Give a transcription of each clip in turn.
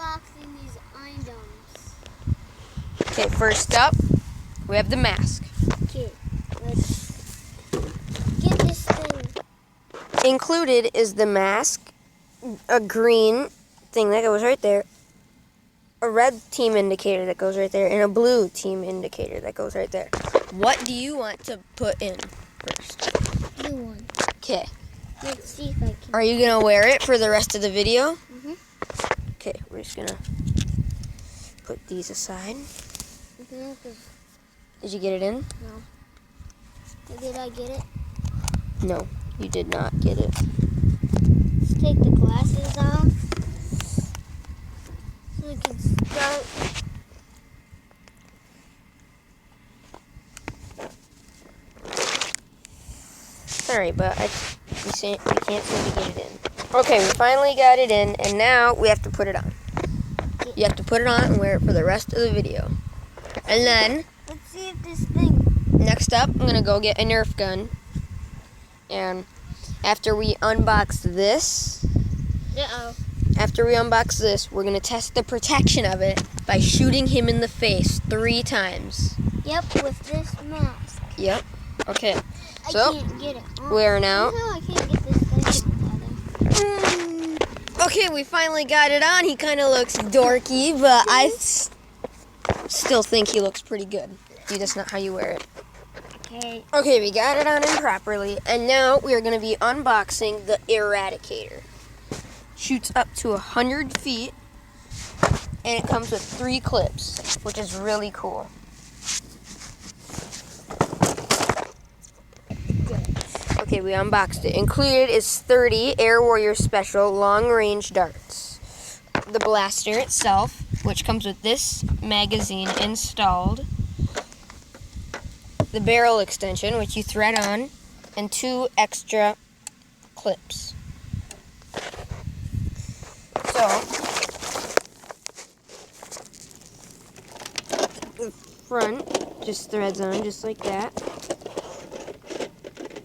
unboxing these items. Okay, first up, we have the mask. Okay, let's get this thing. Included is the mask, a green thing that goes right there, a red team indicator that goes right there, and a blue team indicator that goes right there. What do you want to put in first? Blue one. Okay. Let's see if I can. Are you going to wear it for the rest of the video? Mm-hmm. Okay, we're just going to put these aside. Mm-hmm. Did you get it in? No. Did I get it? No, you did not get it. Let's take the glasses off so we can start. Sorry, but we can't seem to get it in. Okay, we finally got it in, and now we have to put it on. You have to put it on and wear it for the rest of the video. And then, Let's see if this thing. next up, I'm going to go get a Nerf gun. And after we unbox this, we're going to test the protection of it by shooting him in the face 3 times. Yep, with this mask. Yep. Okay. I So, can't get it on. we are now. No, I can't get this thing on. Okay, we finally got it on. He kind of looks dorky, but I still think he looks pretty good. Dude, that's not how you wear it. Okay. Okay, we got it on him properly, and now we are going to be unboxing the Eradicator. Shoots up to 100 feet, and it comes with 3 clips, which is really cool. Okay, we unboxed it. Included is 30 Air Warrior Special long-range darts. The blaster itself, which comes with this magazine installed. The barrel extension, which you thread on, and 2 extra clips. So, the front just threads on just like that.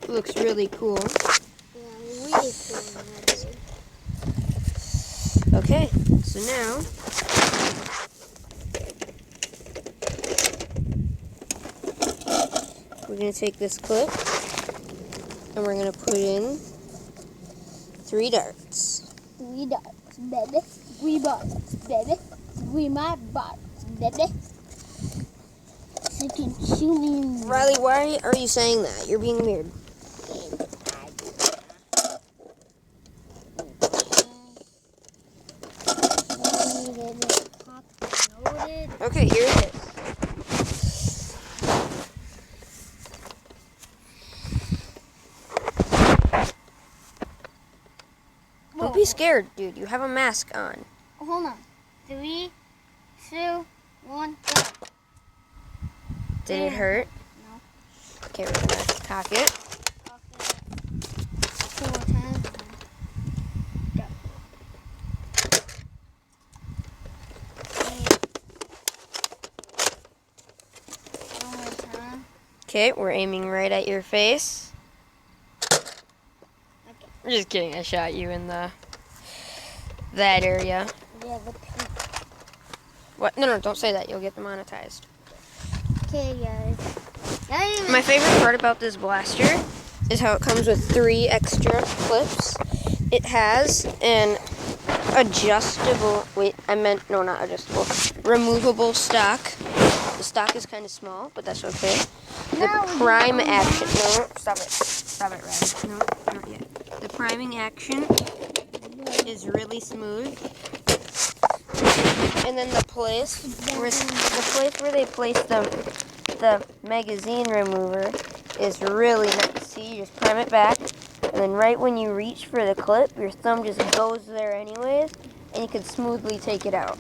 Looks really cool. Yeah, really cool. Okay, so now we're going to take this clip and we're going to put in 3 darts. 3 darts, baby. 3 darts, baby. 3 my darts, baby. So you can shoot me in the Riley, why are you saying that? You're being weird. Okay, here it is. Don't be scared, dude. You have a mask on. Hold on. 3, 2, 1, go. Did it hurt? No. Okay, we're going to cock it. 2 more times. Go. One more time. Okay, we're aiming right at your face. Okay. I'm just kidding. I shot you in that area. Yeah, the pink. What? No, don't say that. You'll get demonetized. Okay, guys. My favorite part about this blaster is how it comes with 3 extra clips. It has an removable stock. The stock is kind of small, but that's okay. The prime action. No, stop it. Stop it, Riley. No, not yet. The priming action is really smooth. And then the place where they place the magazine remover is really nice. See, you just prime it back, and then right when you reach for the clip, your thumb just goes there anyways, and you can smoothly take it out.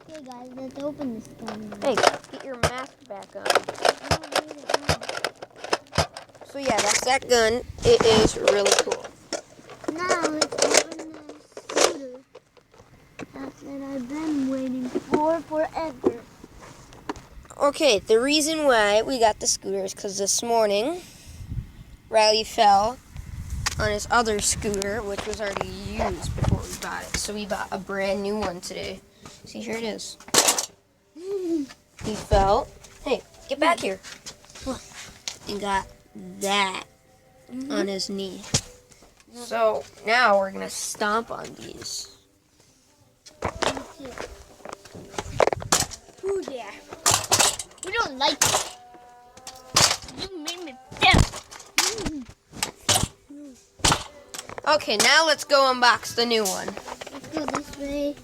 Okay, guys, let's open this thing. Hey, get your mask back on. So yeah, that's that gun. It is really cool. Now let's open the scooter that I've been waiting for forever. Okay, the reason why we got the scooter is because this morning, Riley fell on his other scooter, which was already used before we bought it. So we bought a brand new one today. See, here it is. He fell. Hey, get back here. And got that on his knee. So now we're gonna stomp on these. Ooh, yeah. We don't like it. You made me feel. Okay, now let's go unbox the new one. Let's go this way.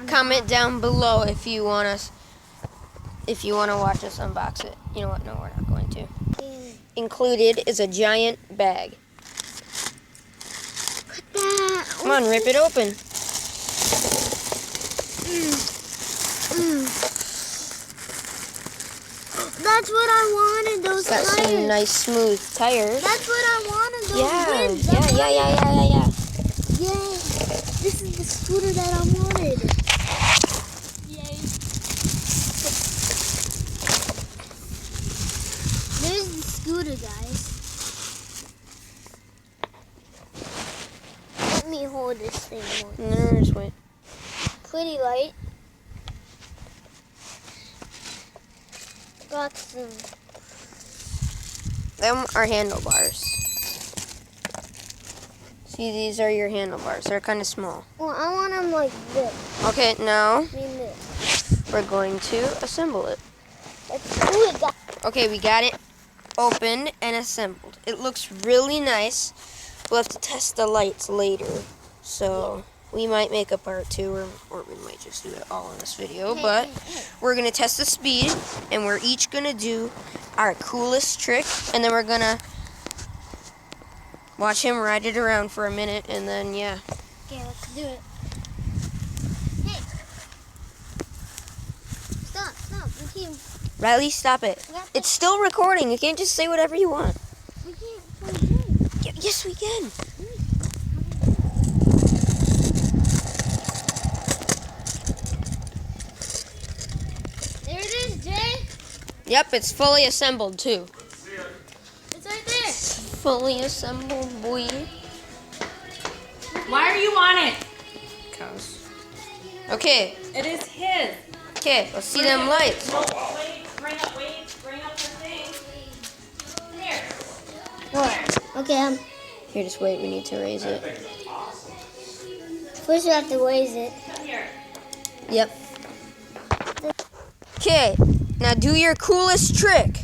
Comment down below if you want to watch us unbox it. You know what? No, we're not going to. Included is a giant bag. Come on, rip it open. That's what I wanted, those Got tires. some nice smooth tires. That's what I wanted, those Yeah, rims. yeah. Yay. This is the scooter that I wanted. Yay. There's the scooter, guys. Let me hold this thing once. No, just wait. Pretty light. Got some. Them are handlebars. See, these are your handlebars. They're kind of small. Well, I want them like this. Okay, now I mean this. we're going to assemble it. Let's do it, guys. Okay, we got it opened and assembled. It looks really nice. We'll have to test the lights later. So we might make a part 2 or we might just do it all in this video. But we're going to test the speed and we're each going to do our coolest trick. And then we're going to watch him ride it around for a minute and then, yeah. Okay, let's do it. Hey. Stop. We can't. Riley, stop it. It's still recording. You can't just say whatever you want. We can't play games. Yes, we can. There it is, Jay. Yep, it's fully assembled too. It's right there. Fully assembled, boy. Why are you on it? Cows. Okay, It is his. okay, let's see them lights. No, wait, bring up the thing. Come here. What? Okay, Here, just wait, we need to raise it. first we have to raise it. Come here. Yep. Okay, now do your coolest trick.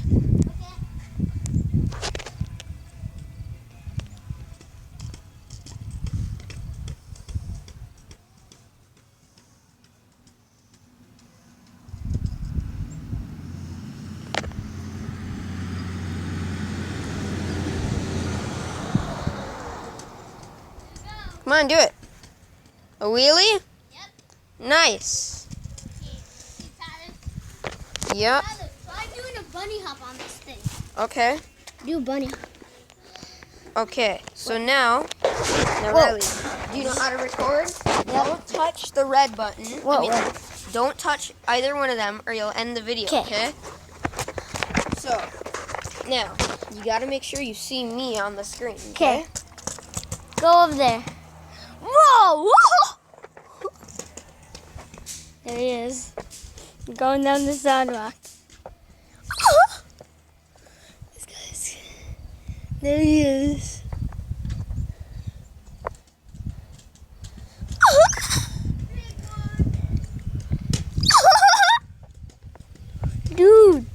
Come on, do it. A wheelie? Yep. Nice. Yep. Tyler, try doing a bunny hop on this thing. Okay. Do a bunny hop. Okay. So now Whoa. Riley, do you know how to record? Don't touch the red button. Whoa. Don't touch either one of them or you'll end the video, 'Kay. okay? So, now, you gotta make sure you see me on the screen, okay? Okay. Go over there. Whoa! Whoa! There he is. Going down the sidewalk. This guy's. There he is. Dude!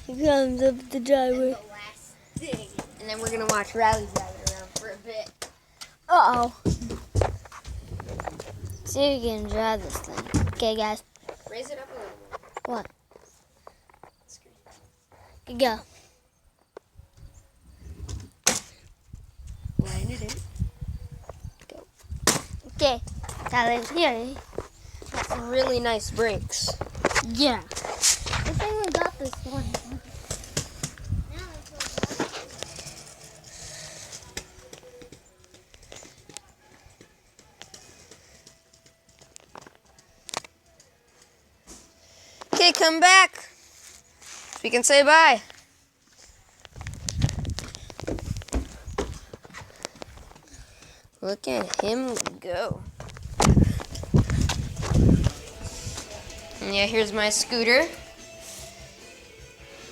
He comes up the driveway. And then we're gonna watch Riley drive it around for a bit. Uh-oh. See if we can drive this thing. Okay, guys. Raise it up a little more. What? Good go. Line it in. Go. Okay. Tyler, here. Got some really nice brakes. Yeah. I think we got this one. come back so we can say bye. Look at him go. And yeah, here's my scooter.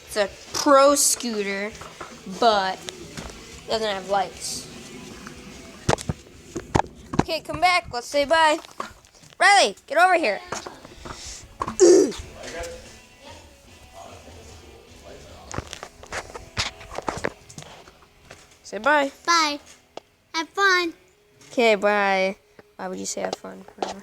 It's a pro scooter, but it doesn't have lights. Okay, come back. Let's say bye. Riley, get over here. Say bye. Bye. Have fun. Okay, bye. Why would you say have fun?